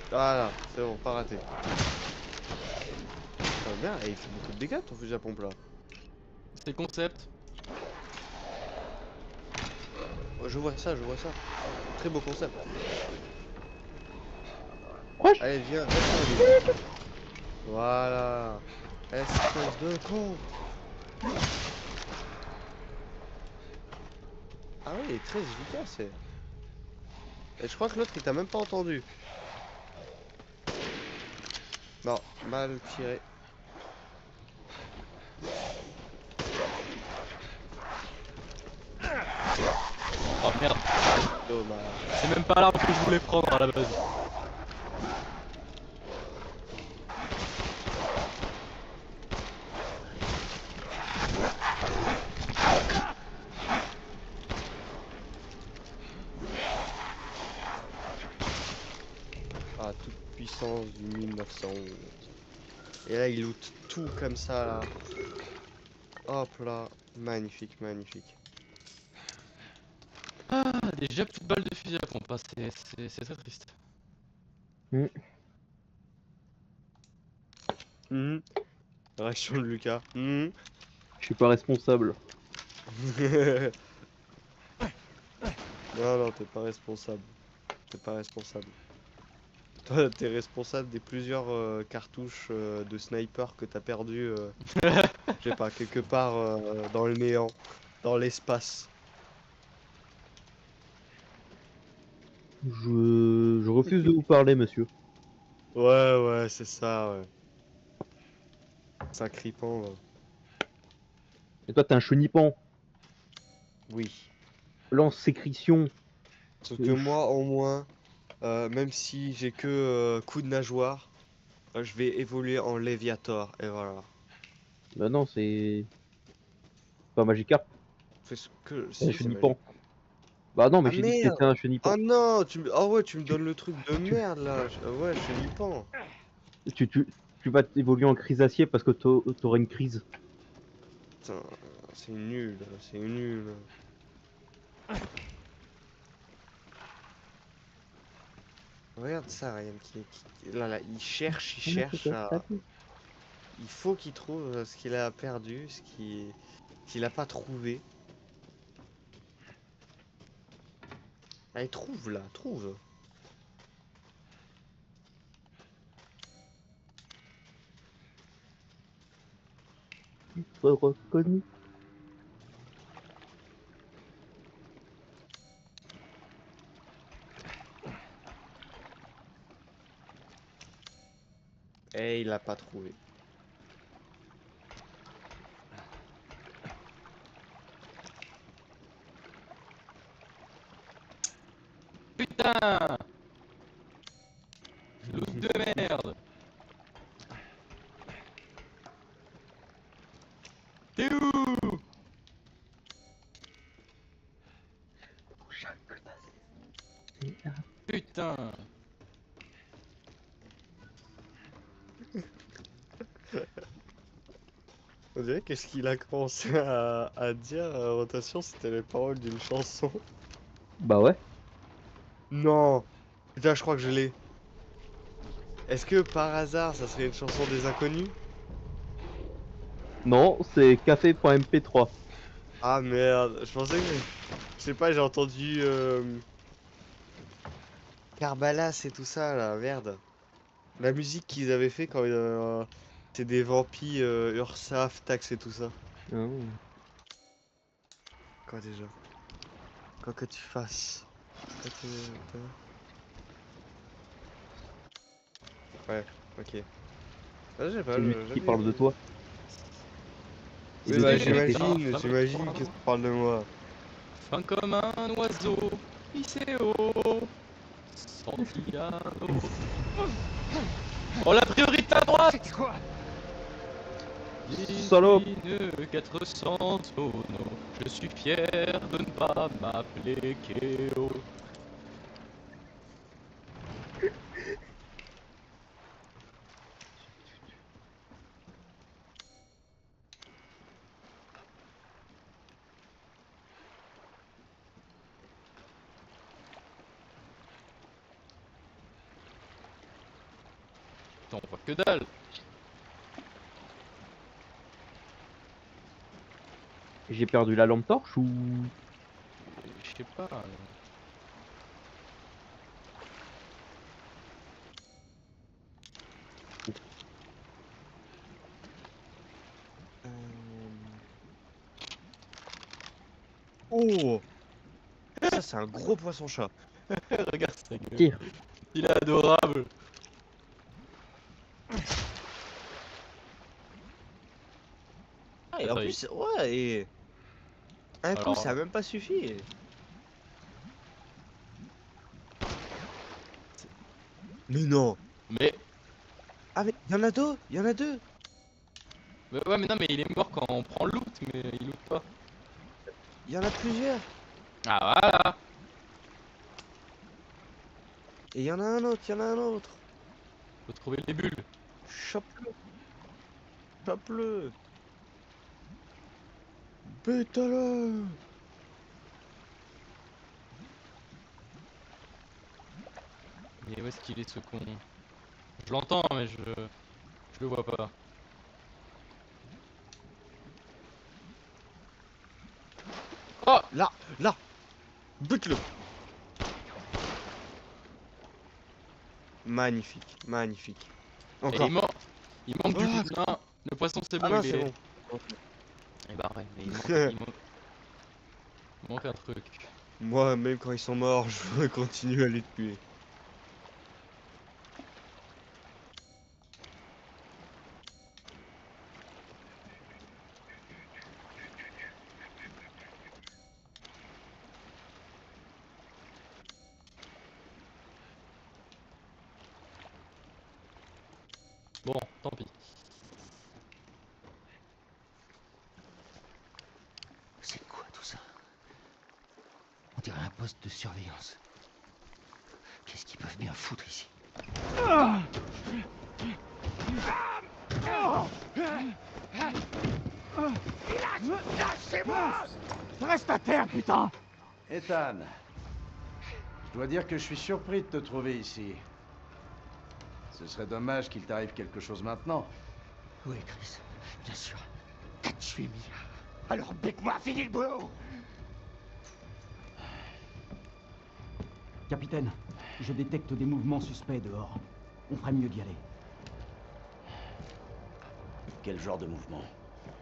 Voilà, c'est bon, pas raté. Ah bien, et il fait beaucoup de dégâts ton fusil à pompe là. C'est le concept. Je vois ça, je vois ça. Très beau concept. Wesh. Allez, viens, viens. Voilà. Espèce de con. Ah oui, il est très efficace. Et je crois que l'autre il t'a même pas entendu. Non, mal tiré. Oh merde, Dommage. c'est même pas l'arme que je voulais prendre à la base. Ah, toute puissance du 1911. Et là, il loot tout comme ça, là. Hop là. Magnifique, magnifique. Ah, déjà petite balle de fusil à pompe, ah, c'est très triste. Mhm. Réaction de Lucas. Mhm. Je suis pas responsable. Non, non, t'es pas responsable. T'es pas responsable. Toi, t'es responsable des plusieurs cartouches de sniper que t'as perdu, je sais pas, quelque part dans le néant, dans l'espace. Je refuse de vous parler, monsieur. Ouais, ouais, c'est ça, ouais. Sacripant, ouais. Et toi, t'es un chenipan. Oui. Lance sécrétion. Sauf que moi, au moins, même si j'ai que coup de nageoire, je vais évoluer en Léviator, et voilà. Bah non, c'est pas Magikarp, Fais ce que... c'est un Si, c'est chenipan. magique. Bah non, mais Ah j'ai dit que merde! t'étais un chenipan. Oh non! Ah ouais, tu me Tu, donnes le truc de tu, merde, là! Ouais, je suis nippant. tu, tu, tu vas évoluer en Chrysacier parce que t'auras une crise. Putain, c'est nul, c'est nul. Regarde ça, Ryan, là, là, il cherche à... Il faut qu'il trouve ce qu'il a perdu, qu'il a pas trouvé. Allez, trouve, là, trouve. Reconnu. Et il a pas trouvé. Putain! Loot de merde! T'es où? Putain! On dirait qu'est-ce qu'il a commencé à dire à rotation, c'était les paroles d'une chanson. Bah ouais. Non! Putain, je crois que je l'ai. Est-ce que par hasard, ça serait une chanson des inconnus? Non, c'est café.mp3. Ah merde, je pensais que... Je sais pas, j'ai entendu... Carbalas et tout ça, là, merde. La musique qu'ils avaient fait quand c'est des vampires, Ursaf, Tax et tout ça. Oh. Quoi déjà? Quoi que tu fasses. Quoi Ouais, ok. Ah, je sais pas, C'est lui qui parle de toi. Oui, de bah tes qualités. j'imagine que tu parles de moi. Fin comme un oiseau, hissé haut, Santiago. Oh, la priorité à droite! C'était quoi? Salope. Usine 400 tonneaux, je suis fier de ne pas m'appeler Keo. Putain, on voit que dalle. J'ai perdu la lampe torche ou... Je sais pas. Oh! Ça, c'est un gros poisson-chat. Regarde sa gueule. Tire. Il est adorable. Ah, et en Attends, plus, ouais, et... Un coup, Alors- ça a même pas suffi. Mais non. Mais, Ah mais y'en a deux, y'en a deux. ouais, mais non, mais il est mort quand on prend le loot, mais il loot pas. Y'en a plusieurs. Ah voilà. Et y'en a un autre, y'en a un autre. Faut trouver les bulles. Chope-le. Chope-le. Bête-le. Et où est-ce qu'il est ce con? Je l'entends, mais je le vois pas. Oh! Là, là. Bute-le. Magnifique, magnifique. Et Encore. il manque du Ah, loot. Non, le poisson c'est Ah bon, non, il c'est est. bon. Et bah ouais, mais il manque un truc. Moi, même quand ils sont morts, je continue à les tuer. Bon, tant pis. C'est quoi tout ça? On dirait un poste de surveillance. Qu'est-ce qu'ils peuvent bien foutre ici? Lâchez-moi! Reste à terre, putain! Ethan, je dois dire que je suis surpris de te trouver ici. Ce serait dommage qu'il t'arrive quelque chose maintenant. Oui, Chris, bien sûr. T'as tué Mia. Alors bec-moi, finis le boulot! Capitaine, je détecte des mouvements suspects dehors. On ferait mieux d'y aller. Quel genre de mouvement?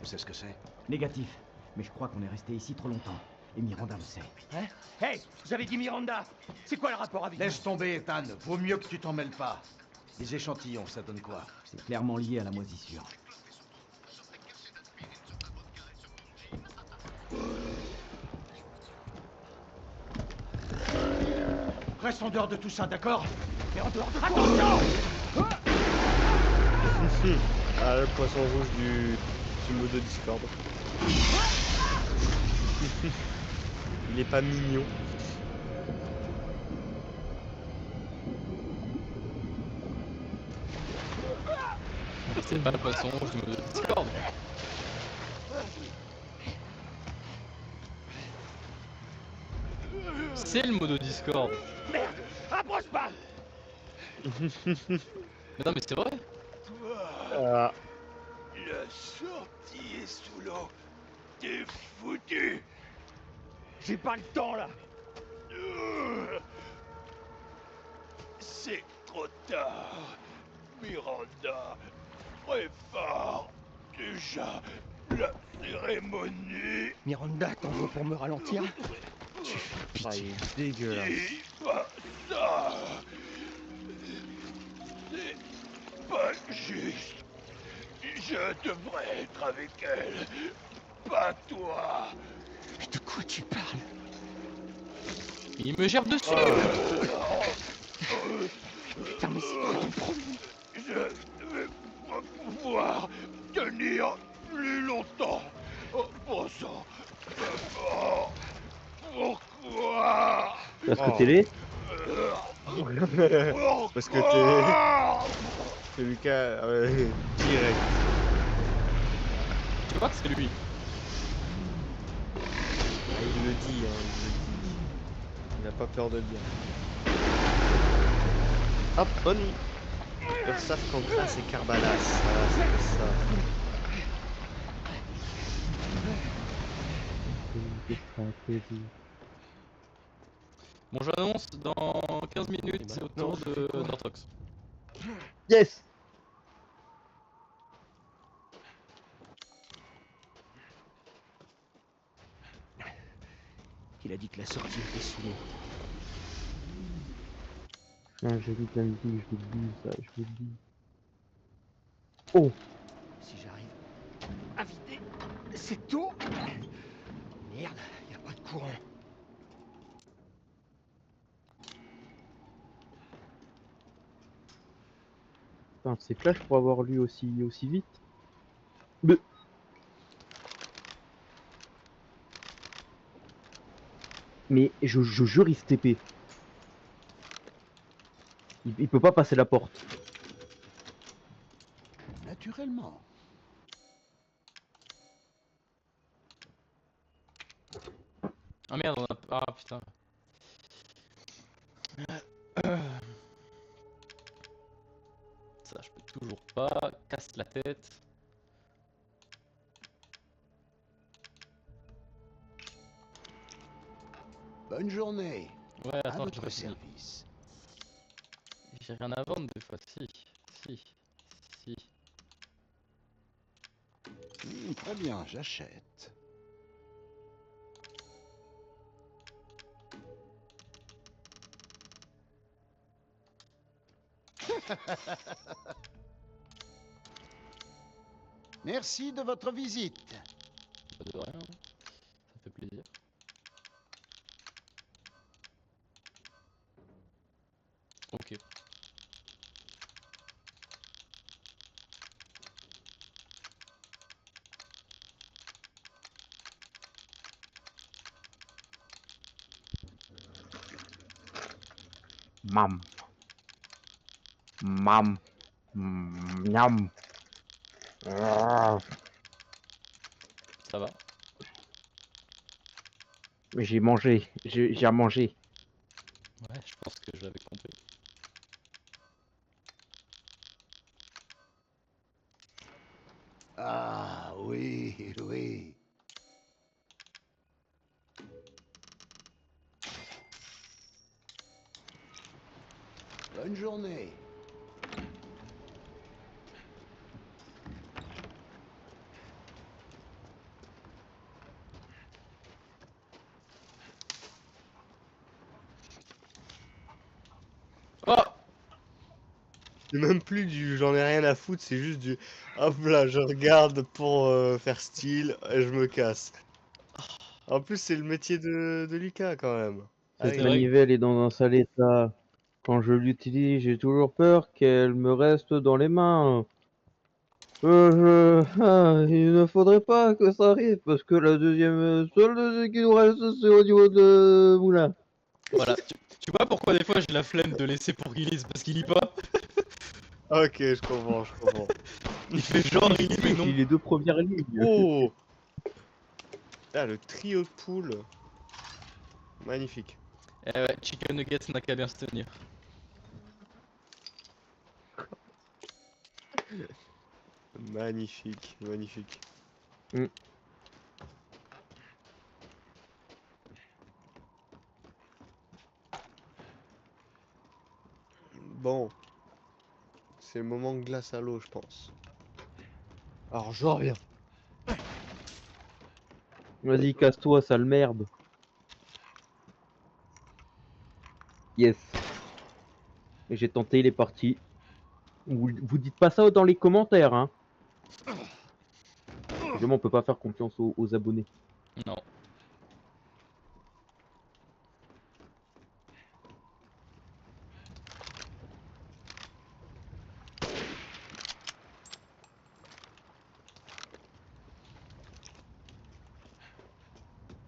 On sait ce que c'est? Négatif, mais je crois qu'on est resté ici trop longtemps. Et Miranda le sait. Hein? Hey, vous avez dit Miranda! C'est quoi le rapport avec Laisse tomber, Ethan. Vaut mieux que tu t'en mêles pas. Les échantillons, ça donne quoi? C'est clairement lié à la moisissure. Reste en dehors de tout ça, d'accord? Et en dehors de... Attention! Ah, le poisson rouge du mode de Discord. Il est pas mignon. C'est pas le poisson, je me Discord. C'est le mode Discord. Merde! Approche pas! Mais non, mais c'est vrai. Ah. La sortie est sous l'eau. T'es foutu. J'ai pas le temps, là! C'est trop tard. Miranda, prépare déjà la cérémonie. Miranda, t'en veux pour me ralentir? Tu fais Ah, pitié. il est dégueulasse. Dis pas ça. C'est pas juste. Je devrais être avec elle, pas toi. Mais de quoi tu parles? Il me gère dessus. Putain, mais c'est quoi ton problème? Je ne vais pas pouvoir tenir plus longtemps. Oh, bon sang. Oh, pourquoi? Parce que Oh. t'es laid. Parce que t'es Lucas direct. Tu vois que c'est lui. Ah, il le dit, hein, il le dit. Il n'a pas peur de le dire. Hop, bonne nuit. Ursaf Cancras et Carbalas. Voilà, c'est que ça. Bon, j'annonce dans 15 minutes, c'est au tour de Nortrox. Yes. Il a dit que la sortie était sous l'eau. Ah, j'ai dit lundi, je vous le dis, ça, je vous le dis. Oh. Si j'arrive à vider cette eau... Merde, y a pas de courant. Putain, c'est flash pour avoir lu aussi vite. Mais je jure, il se TP. Il peut pas passer la porte. Naturellement. Ah merde, on a... Ah putain. Ça, je peux toujours pas. Casse la tête. Bonne journée. Ouais, À attends, votre service. j'ai rien à vendre des fois. Si. Très bien, j'achète. Merci de votre visite. Pas de rien. Ça fait plaisir. Ok. Mam. Mam. Miam. Ça va. J'ai mangé. J'ai à manger. Ouais, je pense que j'avais compris. Ah oui, oui. Bonne journée. Oh! C'est même plus du j'en ai rien à foutre, c'est juste du hop là, je regarde pour faire style et je me casse. En plus, c'est le métier de Lucas quand même. Cette C'est vrai. manivelle est dans un sale état. Quand je l'utilise, j'ai toujours peur qu'elle me reste dans les mains. Il ne faudrait pas que ça arrive parce que la seule qui nous reste, c'est au niveau de Moulin. Voilà. Tu vois pourquoi des fois j'ai la flemme de laisser pour qu'il lise parce qu'il lit pas? Ok, je comprends, je comprends. Il fait genre il lit mais non. J'ai les deux premières lignes. Oh! Ah, le trio de poules. Magnifique. Eh ouais, Chicken Nuggets n'a qu'à bien se tenir. Magnifique, magnifique. Mm. Bon. C'est le moment de glace à l'eau, je pense. Alors j'en reviens. Vas-y, casse-toi, sale merde. Yes. Et j'ai tenté, il est parti. Vous dites pas ça dans les commentaires, hein. Évidemment, on peut pas faire confiance aux abonnés. Non.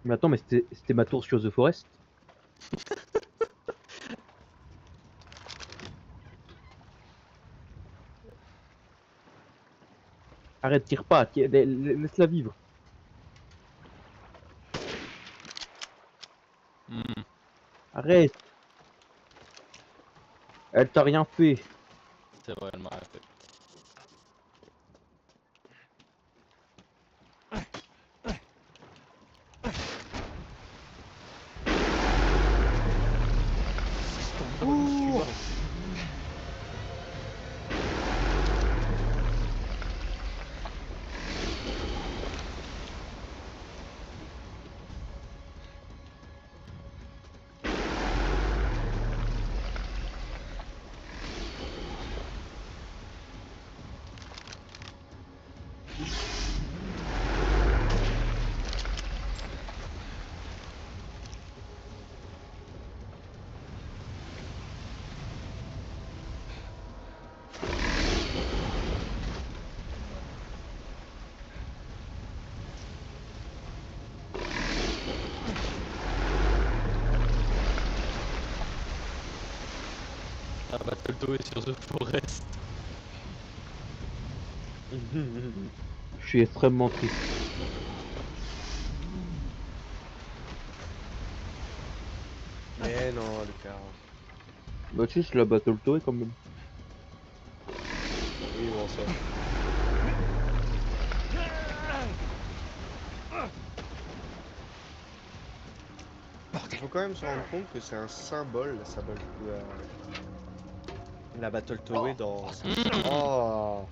Mais attends, mais c'était ma tour sur The Forest. Arrête, tire pas, laisse-la vivre. Hmm. Arrête. Elle t'a rien fait. C'est vrai, elle m'a rien fait. Totoé sur The Forest. Je suis extrêmement triste. Mais non, Lucas. Bah tu sais, je la battle toy quand même. Oui, bon, ça. Il faut quand même se rendre compte que c'est un symbole, la Battle Tower dans... Oh.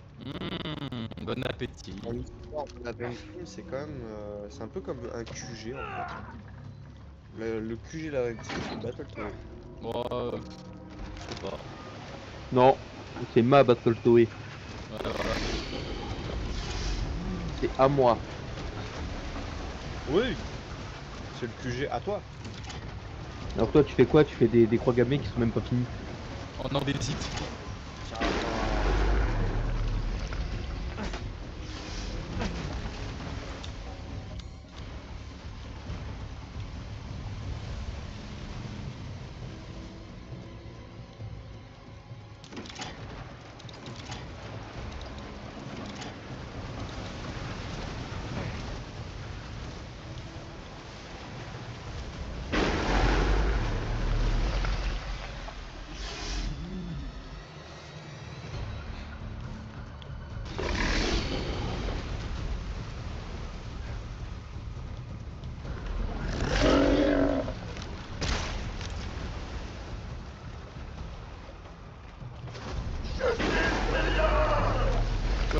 Bon appétit. Dans l'histoire de la Dream Team, c'est quand même... c'est un peu comme un QG en fait. Le QG de la Dream Team, c'est Battle Tower. Bon, je sais pas. Non, c'est ma battle toy. Ouais, voilà. C'est à moi. Oui. C'est le QG à toi. Alors toi tu fais quoi? Tu fais des croix gammées qui sont même pas finies. On en hésite.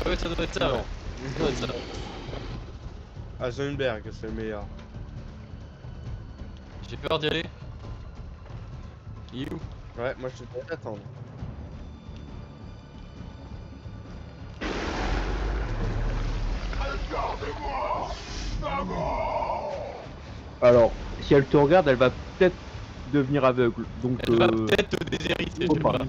Ouais, ça doit être ça, ouais. Ça doit être ça. Heisenberg, c'est le meilleur. J'ai peur d'y aller. Il est où? Ouais, moi je te devrais attendre. Alors, si elle te regarde, elle va peut-être devenir aveugle. Donc Elle va peut-être te déshériter. faut tu pas. vois.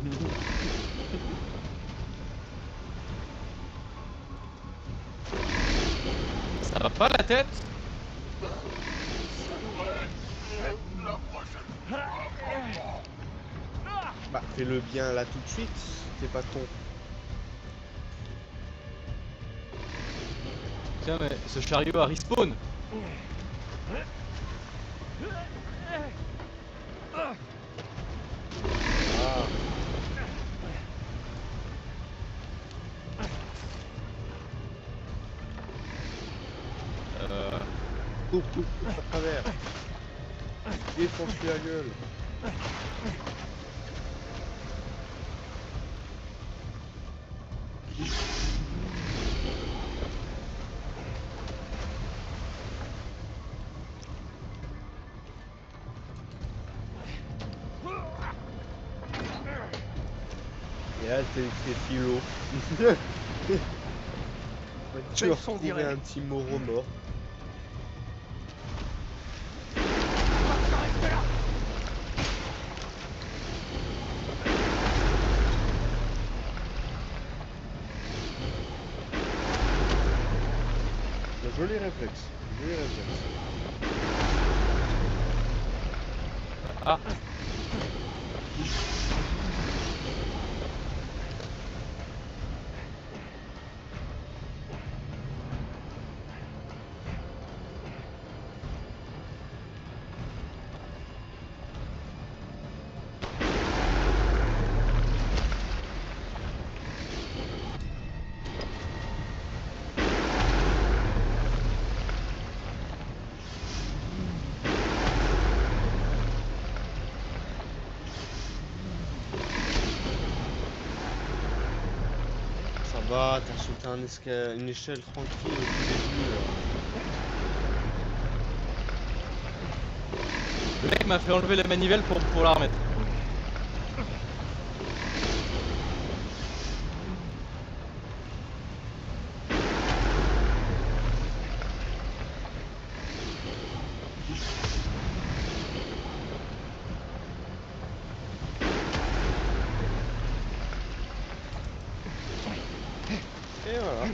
Ça va pas la tête? Bah, fais-le bien là tout de suite, t'es pas con. Tiens, mais ce chariot a respawn. Ah. Coupe à travers. Défonce-lui la gueule. Et là, t'es philo. Tu vas retrouver un petit Moro mort. Joli réflexe. Joli réflexe. Ah. Ça va, t'as sauté une échelle tranquille au tout début. Le mec m'a fait enlever la manivelle pour la remettre. Et voilà.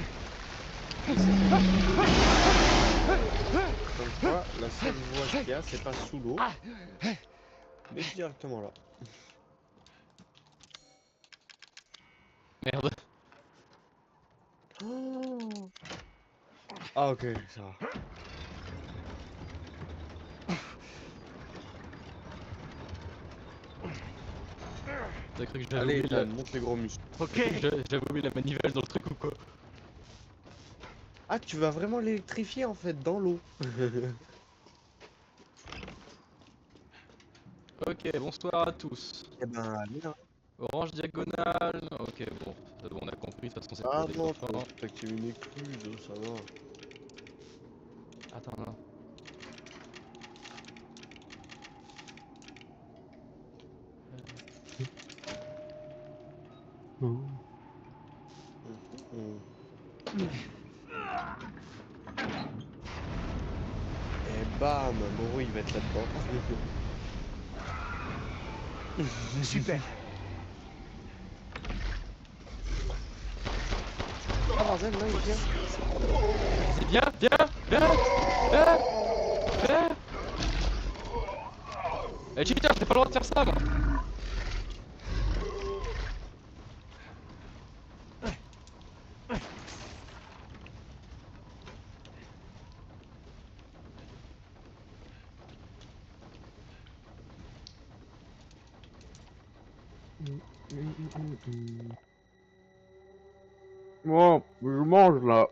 Comme quoi, la seule voie qu'il y a, c'est pas sous l'eau, mais directement là. Merde. Oh. Ah ok, ça va. T'as cru que j'avais Allez, oublié la... Ethan, monte les gros muscles. Ok. J'avais oublié la manivelle dans le truc ou quoi? Ah, tu vas vraiment l'électrifier en fait dans l'eau. Ok, bonsoir à tous. Eh ben, allez là. Orange diagonale. Ok, bon, on a compris, de toute façon c'est Ah pour des non, enfants. faut activer une écluse, ça va. Attends, non. Et bam, Moreau il va être là-dedans. Super. Ah Marzel, là il vient. C'est bien, viens, viens, viens, viens. Eh cheater, t'as pas le droit de faire ça, moi. Bon, je mange là.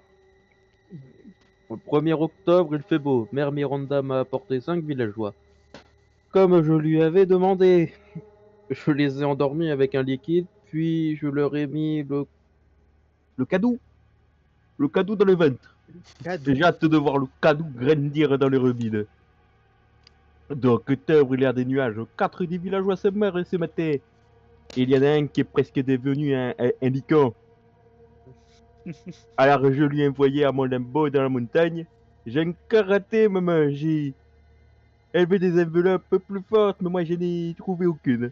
Le 1er octobre, il fait beau. Mère Miranda m'a apporté 5 villageois. Comme je lui avais demandé. Je les ai endormis avec un liquide, puis je leur ai mis le cadeau. Le cadeau dans le ventre. J'ai hâte de voir le cadeau grandir dans les robines. Donc, octobre, il y a des nuages. 4 des villageois se meurent ce matin. Il y en a un qui est presque devenu un licorne. Alors, je lui ai envoyé à mon lambeau dans la montagne. J'ai encore raté, maman. J'ai élevé des enveloppes un peu plus fortes, mais moi, je n'ai trouvé aucune.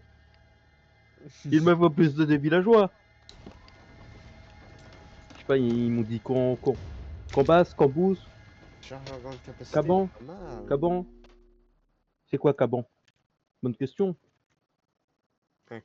Il me faut plus de villageois. Je sais pas, ils m'ont dit qu'on basse, qu'on booste. Charge à grande capacité. Caban. Pas mal. Caban. C'est quoi Caban? Bonne question. Un